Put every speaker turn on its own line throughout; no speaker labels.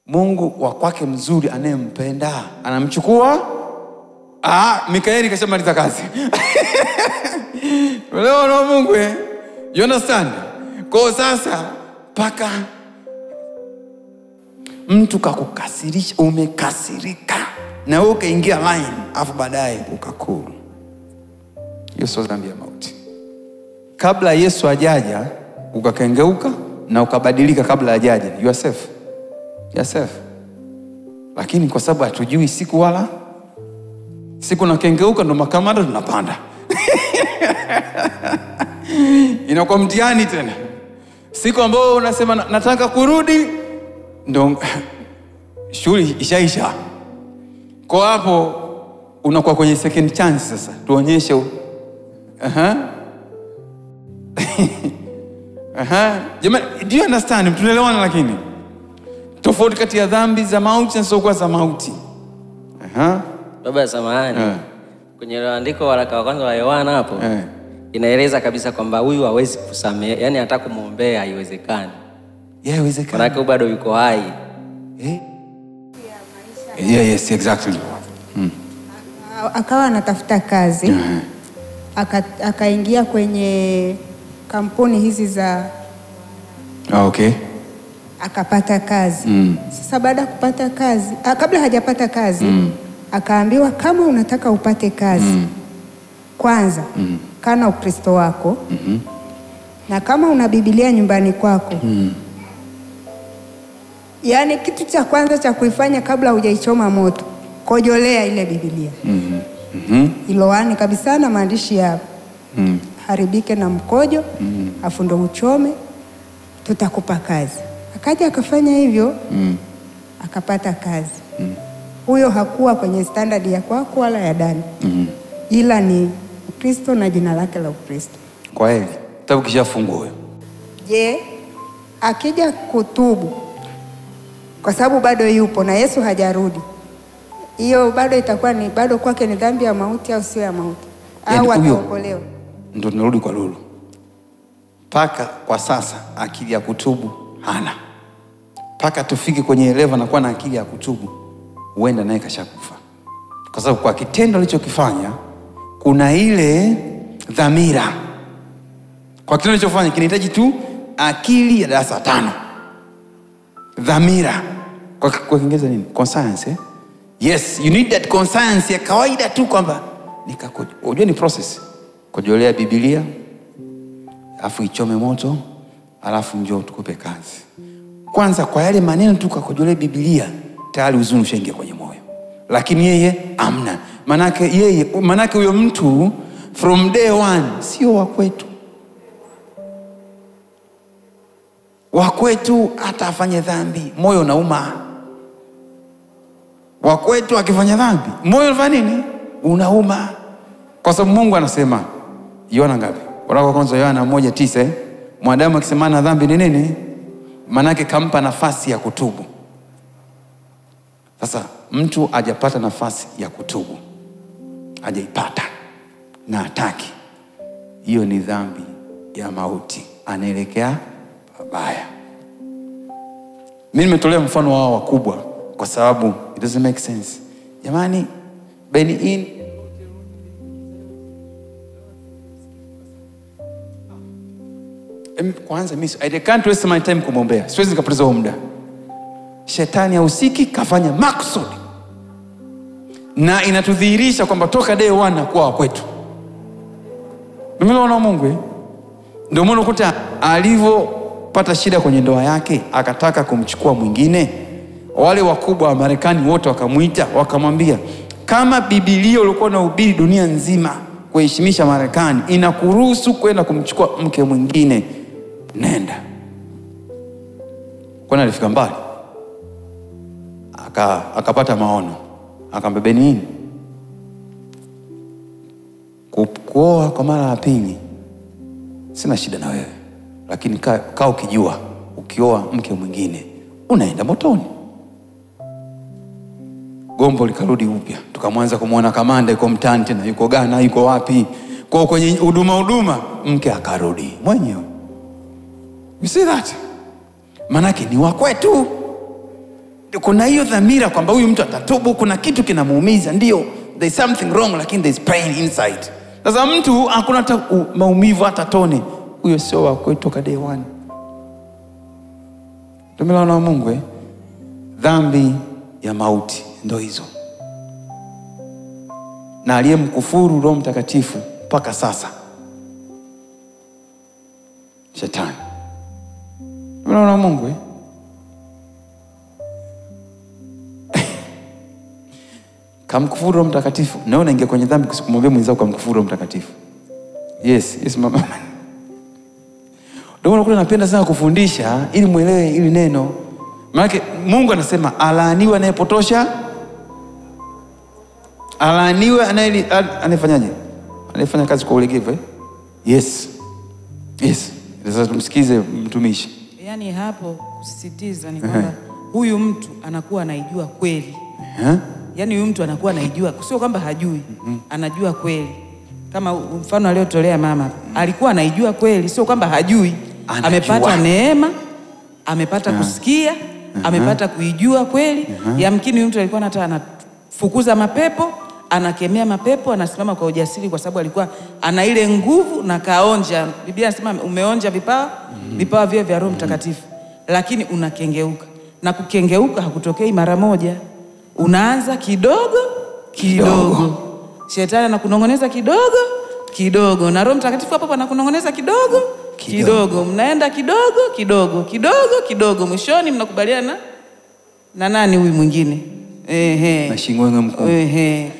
Mungu wa kwake mzuri anayempenda anamchukua. Mikaeli kashamaliza kazi. Leo na Mungu you understand? Kwa sasa paka mtu kakukasirisha, umekasirika na wewe ukaingia line afu baadaye ukakuru. Hiyo sio dhambi ya mauti. Kabla Yesu ajaja ukakengeuka na ukabadilika kabla ajaja, you are safe. You are safe. Lakini kwa sababu hatujui siku wala siku na kengeuka ndo makamanda tunapanda. Inakuwa mtihani tena. Siku ambao unasema nataka kurudi ndo shughuli ishaisha. Kwa hapo unakuwa kwenye second chance sasa. Tuonyeshe Jamani, do you understand? Tunaelewana lakini. Tofauti kati ya dhambi za mauti na sio za mauti.
Baba samahani. Kwenye andiko waraka wa kwanza wa Yohana hapo inaeleza kabisa kwamba huyu hawezi kusamehe, yani hata kumuombea haiwezekani.
Haiwezekani.
Maana bado yuko hai.
Yes, exactly.
Akawa anatafuta kazi. Akaingia kwenye kampuni hizi za
okay.
Akapata kazi. Sasa baada ya kupata kazi, kabla hajapata kazi, akaambiwa kama unataka upate kazi, kwanza kana Ukristo wako, na kama una Biblia nyumbani kwako. Yaani kitu cha kwanza cha kuifanya kabla hujaichoma moto, kojolea ile Biblia. Iloani kabisa na maandishi ya haribike na mkojo, afu ndo uchome, tutakupa kazi. Akaja akafanya hivyo, akapata kazi. Huyo hakuwa kwenye standard ya kwako wala ya Dani. Ila ni Ukristo na jina lake la Ukristo.
Kwa hili, tabu kishafungua huyo.
Je, akija kutubu kwa sababu bado yupo na Yesu hajarudi, hiyo bado itakuwa ni bado kwake ni dhambi ya mauti au sio ya mauti? Au ataokolewa?
Ndio tunarudi kwa lulu. Paka kwa sasa akili ya kutubu hana. Paka tufike kwenye level na kuwa na akili ya kutubu, huenda naye kashakufa. Kwa sababu kwa kitendo alichokifanya kuna ile dhamira. Kwa kitendo alichofanya kinahitaji tu akili ya darasa 5. Dhamira. Kwa Kiingereza nini? Conscience. Yes, you need that conscience ya kawaida tu kwamba unajua ni process. Kujolea Biblia, alafu ichome moto, alafu njoo tukupe kazi. Kwanza kwa yale maneno tu kujolea Biblia, tayari huzuni ushaingia kwenye moyo. Lakini yeye amna. Manake huyo mtu from day one sio wa kwetu. Wa kwetu hata afanye dhambi, moyo unauma. Wa kwetu akifanya dhambi, moyo unafanya nini? Unauma. Kwa sababu Mungu anasema, Yohana ngapi? Waraka wa kwanza Yohana 1:9, mwanadamu akisema na dhambi ni nini? Manake kampa nafasi ya kutubu. Sasa mtu hajapata nafasi ya kutubu, hajaipata na hataki, hiyo ni dhambi ya mauti, anaelekea babaya. Mimi nimetolea mfano wao wakubwa kwa sababu it doesn't make sense. Jamani, Benin kwanza mimi I can't waste my time kumwombea. Siwezi nikapoteza muda. Shetani hausiki, kafanya maksudi. Na inatudhihirisha kwamba toka day 1 kwa kwetu. Mimi naona Mungu ndio maana ukuta alivyopata shida kwenye ndoa yake akataka kumchukua mwingine. Wale wakubwa wa Marekani wote wakamuita, wakamwambia, kama Biblia ulikuwa unahubiri dunia nzima kuheshimisha Marekani inakuruhusu kwenda kumchukua mke mwingine, nenda. Kwa nini alifika mbali? Akapata maono. Akamwambia nini? Kuoa kwa mara ya pili sina shida na wewe, lakini kaa ukijua ukioa mke mwingine unaenda motoni. Gombo likarudi upya. Tukamwanza kumuona kamanda yuko mtani tena, yuko Ghana, yuko wapi. Kwa kwenye huduma mke akarudi mwenyewe. You see that? Manake ni wa kwetu. kuna hiyo dhamira kwamba huyu mtu atatubu, kuna kitu kinamuumiza, ndio there's something wrong, lakini there's pain inside. Sasa mtu hakuna hata maumivu hata tone, huyo sio wa kutoka day one. Tumeona na Mungu dhambi ya mauti ndio hizo. Na aliyemkufuru Roho Mtakatifu mpaka sasa Shetani. Tumeona na Mungu kamkufuru Roho Mtakatifu. Naona ingia kwenye dhambi kusikumwambia mwenzako kamkufuru Roho Mtakatifu. Yes mama. Ndio maana napenda sana kufundisha ili muelewe ili neno. Maana Mungu anasema alaaniwe anayepotosha, alaaniwe anayefanyaje? Anayefanya kazi kwa ulegevu. Yes. Sasa tumsikize mtumishi.
Yaani hapo kusisitiza ni kwamba huyu mtu anakuwa anaijua kweli. Yaani huyu mtu anakuwa anaijua, sio kwamba hajui, anajua kweli. Kama mfano aliotolea mama, alikuwa anaijua kweli, sio kwamba hajui. Amepata neema, amepata kusikia, amepata kuijua kweli. Yamkini huyu mtu alikuwa hata anafukuza mapepo, anakemea mapepo, anasimama kwa ujasiri kwa sababu alikuwa ana ile nguvu na kaonja. Biblia inasema umeonja vipawa vile vya Roho Mtakatifu, lakini unakengeuka. Na kukengeuka hakutokei mara moja. Unaanza kidogo. Shetani anakunongoneza kidogo, na Roho Mtakatifu hapo anakunongoneza kidogo. Mnaenda kidogo, mwishoni mnakubaliana na nani huyu mwingine?
Na shingwenga mkuu.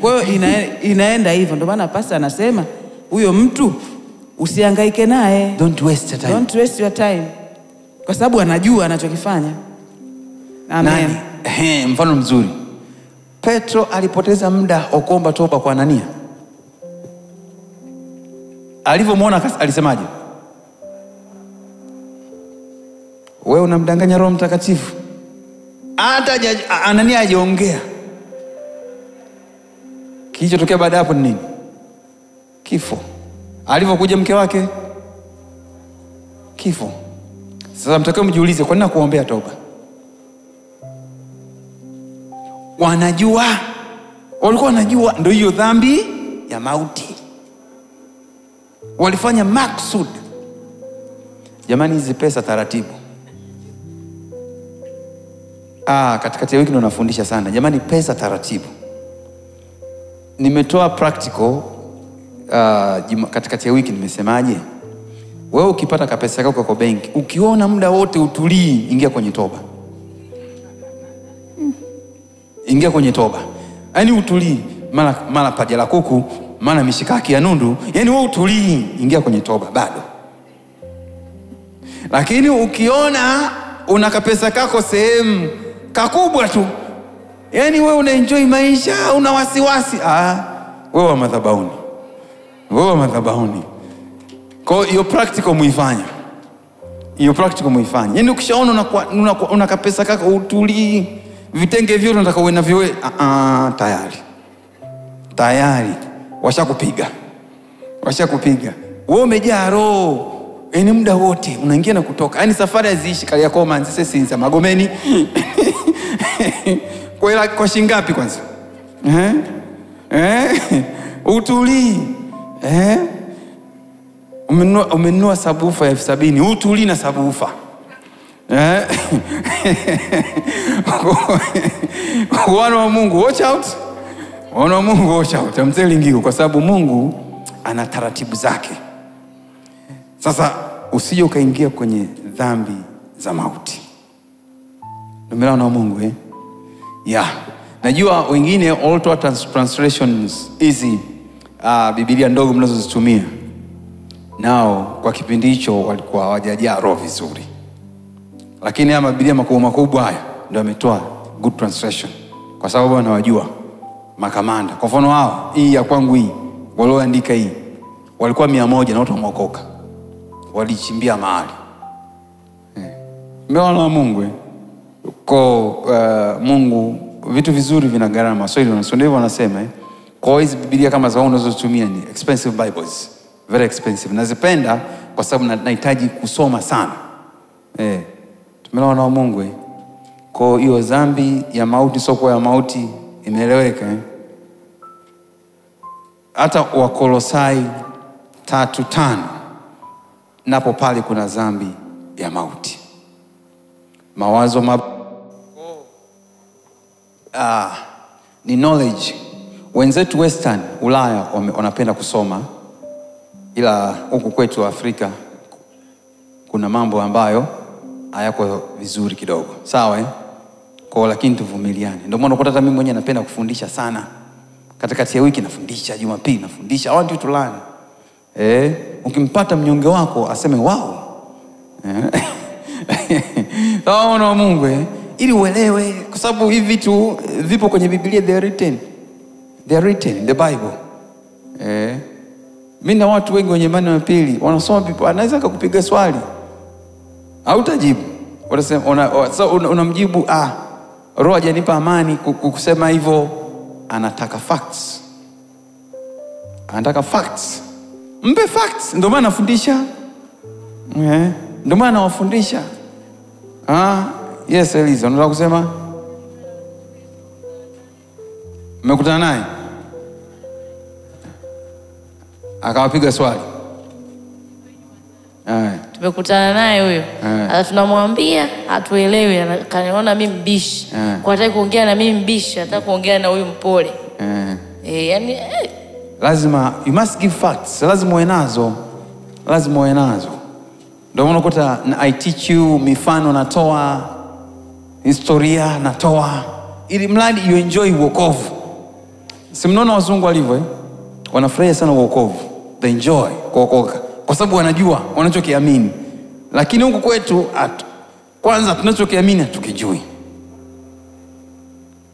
Kwa hiyo inaenda hivyo. Ndio maana pastor anasema huyo mtu usihangaike naye.
Don't waste your time.
Kwa sababu anajua anachokifanya. Amen.
Mfano mzuri. Petro alipoteza muda kuomba toba kwa Anania. Alivyomwona alisemaje? Wewe unamdanganya Roho Mtakatifu. Hata Anania hajaongea. Kilichotokea baada hapo ni nini? Kifo. Alivyokuja mke wake, kifo. Sasa mtakao mjiulize, kwa nini kuombea toba? Walikuwa wanajua ndio hiyo dhambi ya mauti. Walifanya maksud. Jamani, hizi pesa taratibu. Katikati ya wiki ndo nafundisha sana. Jamani, pesa taratibu. Nimetoa practical katikati ya wiki nimesemaje? Wewe ukipata kapesa kako kwa benki, ukiona muda wote utulii, ingia kwenye toba. Ingia kwenye toba. Yaani utulii, mara paja la kuku, mara mishikaki ya nundu, yaani wewe utulii, ingia kwenye toba bado. Lakini ukiona una kapesa kako sehemu kakubwa tu, yaani wewe unaenjoy maisha, una wasiwasi, wewe wa madhabahuni. Kwa hiyo practical muifanye. Yaani ukishaona una kapesa kako utulii, vitenge vyote unataka uwe navyo wewe, tayari washakupiga. Wewe umejaa roho, yaani muda wote unaingia na kutoka. Yaani safari haziishi. Kariakoo, Manzese, Sinza, Magomeni. Kwa shingapi kwanza? Utulii. Umenunua sabufa ya 70, utulii na sabufa. Wana wa Mungu, watch out. I'm telling you, kwa sababu Mungu ana taratibu zake. Sasa usije ukaingia kwenye dhambi za mauti. Ndio na Mungu Najua wengine auto translations hizi Biblia ndogo mnazozitumia nao kwa kipindi hicho walikuwa hawajajaa roho vizuri. Lakini haya Biblia makubwa haya ndio ametoa good translation, kwa sababu wanawajua makamanda. Kwa mfano hao, hii ya kwangu hii walioandika hii walikuwa 100 na watu wameokoka. Walichimbia mahali. Mbona wa Mungu Mungu vitu vizuri vina gharama. So ndio wanasema kwa hizo Biblia kama zao unazotumia ni expensive Bibles, very expensive. Nazipenda kwa sababu nahitaji kusoma sana. Tumeona wa Mungu Kwa hiyo dhambi ya mauti sio ya mauti, imeeleweka eh? Hata Wakolosai 3:5 napo pale kuna dhambi ya mauti. Mawazo ni knowledge. Wenzetu Western Ulaya wanapenda kusoma, ila huku kwetu Afrika kuna mambo ambayo hayako vizuri kidogo. Sawa eh? Kwa lakini tuvumiliane. Ndio maana unakuta hata mimi mwenyewe napenda kufundisha sana. Katikati ya wiki nafundisha, Jumapili nafundisha. I want you to learn. Ukimpata mnyonge wako aseme wow. Taona Mungu ili uelewe, kwa sababu hivi vitu vipo kwenye Biblia, they are written in the Bible. Mimi na watu wengi wenye imani ya pili wanasoma Biblia, anaweza kukupiga swali hautajibu. Unasema unamjibu roho hajanipa amani kusema hivyo, anataka facts. Mpe facts, ndio maana nafundisha. Ndio maana nawafundisha. Yes, Eliza, unataka kusema? Mmekutana naye? Akawapiga swali.
Tumekutana naye huyo. Alafu tunamwambia hatuelewi, akaniona mimi mbishi. Kwa hataki kuongea na mimi mbishi, hataki kuongea na huyu mpole. Yani
lazima you must give facts. Lazima uwe nazo. Ndio maana unakuta I teach you, mifano natoa, historia natoa, ili mradi you enjoy wokovu. Si mnaona wazungu walivyo wanafurahia sana wokovu. They enjoy kuokoka kwa sababu wanajua wanachokiamini. Lakini huku kwetu kwanza tunachokiamini tukijui.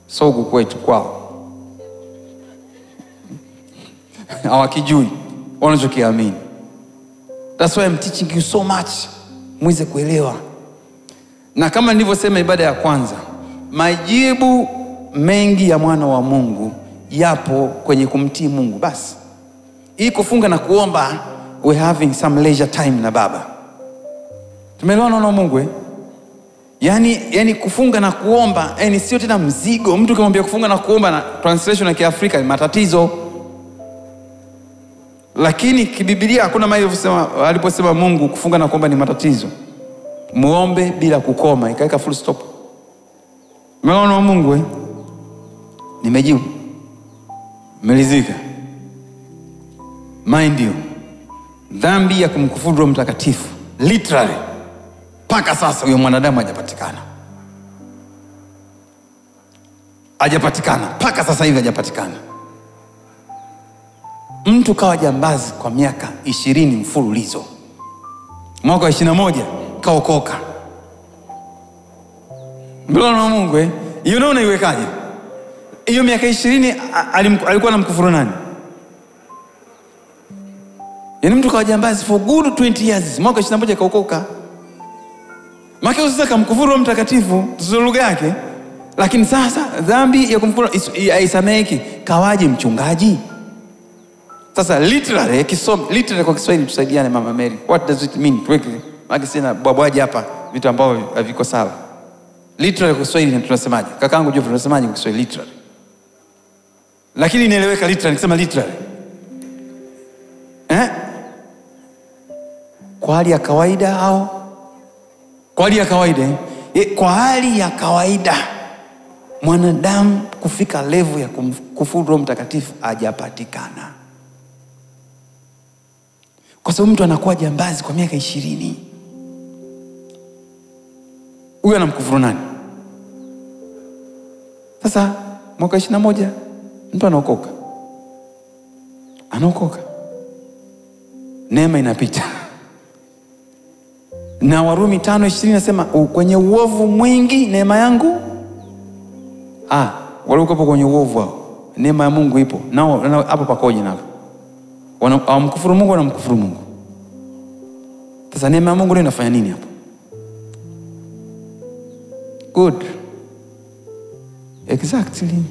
So huku kwetu kwao hawakijui wanachokiamini. That's why I'm teaching you so much. Muweze kuelewa. Na kama nilivyosema ibada ya kwanza, majibu mengi ya mwana wa Mungu yapo kwenye kumtii Mungu. Basi hii kufunga na kuomba, we having some leisure time na Baba. Tumeelewana na Mungu yani kufunga na kuomba sio tena mzigo. Mtu kimwambia kufunga na kuomba na translation ya Kiafrika ni matatizo. Lakini kibiblia hakuna mahali aliposema Mungu kufunga na kuomba ni matatizo. Muombe bila kukoma, ikaweka full stop. Umeona Mungu nimejibu. Melizika. Mind you, dhambi ya kumkufuru Roho Mtakatifu literally paka sasa huyo mwanadamu hajapatikana. Paka sasa hivi hajapatikana. Mtu kawa jambazi kwa miaka 20 mfululizo. Mwaka 21 kaokoka. Mbona na Mungu hiyo ndio unaiwekaje? Hiyo miaka 20 alikuwa anamkufuru nani? Yaani mtu kawa jambazi for good 20 years, mwaka 21 kaokoka. Mwaka sasa kamkufuru Roho Mtakatifu, sio lugha yake. Lakini sasa dhambi ya kumkufuru haisameki, kawaje mchungaji? Sasa literally kwa Kiswahili tusaidiane Mama Mary. What does it mean? Tuweke maki sina bwabwaje hapa vitu ambavyo haviko sawa. Literally kwa Kiswahili tunasemaje? Kakaangu Jofu tunasemaje kwa Kiswahili literally? Lakini inaeleweka literally, nikisema literally. Kwa hali ya kawaida au? Kwa hali ya kawaida kwa hali ya kawaida mwanadamu kufika level ya kumkufuru Roho Mtakatifu hajapatikana. Kwa sababu mtu anakuwa jambazi kwa miaka 20. Huyo anamkufuru nani? Sasa mwaka 21 mtu anaokoka. Neema inapita. Na Warumi 5:20 nasema kwenye uovu mwingi neema yangu. Wale uko kwenye uovu wao, neema ya Mungu ipo. Nao hapo pakoje nao? Wanamkufuru Mungu na mkufuru Mungu. Sasa neema ya Mungu inafanya nini hapo? Good. Exactly.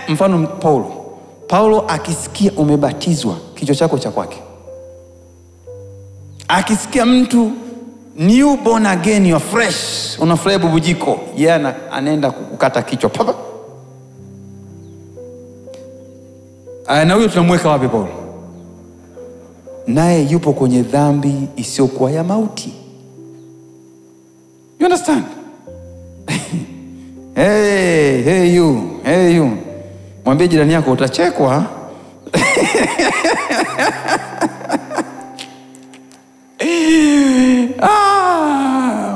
Mfano Paulo akisikia umebatizwa, kichwa chako cha kwake. Akisikia mtu new born again, you are fresh, unafurahia bubujiko, yeye anaenda kukata kichwa papa. Na huyo tunamweka wapi Paulo? Naye yupo kwenye dhambi isiyokuwa ya mauti. You understand? Hey you. Mwambie jirani yako utachekwa.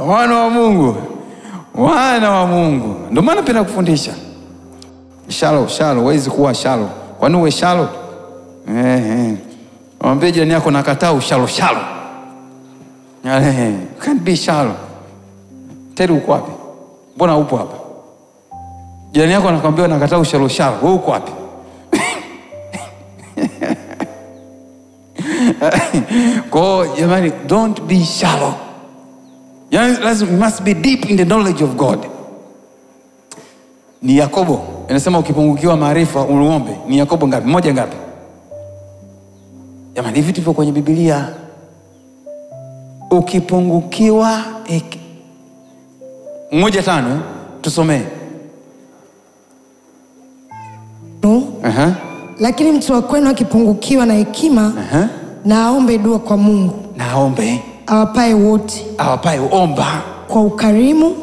Wana wa Mungu. Ndio maana napenda kufundisha. Shallow, huwezi kuwa shallow. Kwani uwe shallow? Mwambie jirani yako nakataa ushallow. Can't be shallow. Teri uko wapi? Mbona upo hapa? Jirani yako anakuambia nakataa ushallow. Wewe uko wapi? Kwa jamani, don't be shallow. You must be deep in the knowledge of God. Ni Yakobo inasema ukipungukiwa maarifa uombe. Ni Yakobo ngapi? Moja ngapi? Jamani, hivi vitu viko kwenye Biblia. Ukipungukiwa 1:5 tusomee.
Lakini mtu wa kwenu akipungukiwa na hekima, na aombe dua kwa Mungu.
Na aombe
awapae wote.
Omba
kwa ukarimu,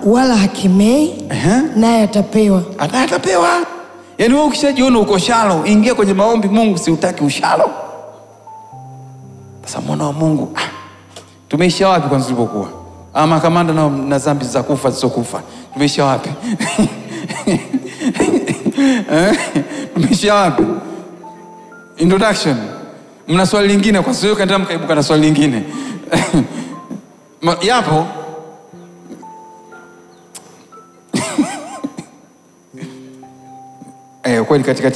wala hakimei, naye atapewa.
Yaani wewe ukishajiona uko shallow, ingia kwenye maombi. Mungu si utaki ushalo. Sasa mwana wa Mungu, tumeisha wapi kwanza tulipokuwa? Ama kamanda na dhambi za kufa zisizokufa. Tumeisha wapi? Tumeisha wapi? Introduction. Mna swali lingine kwa sababu kaenda mkaibuka na swali lingine. Yapo. Kweli katika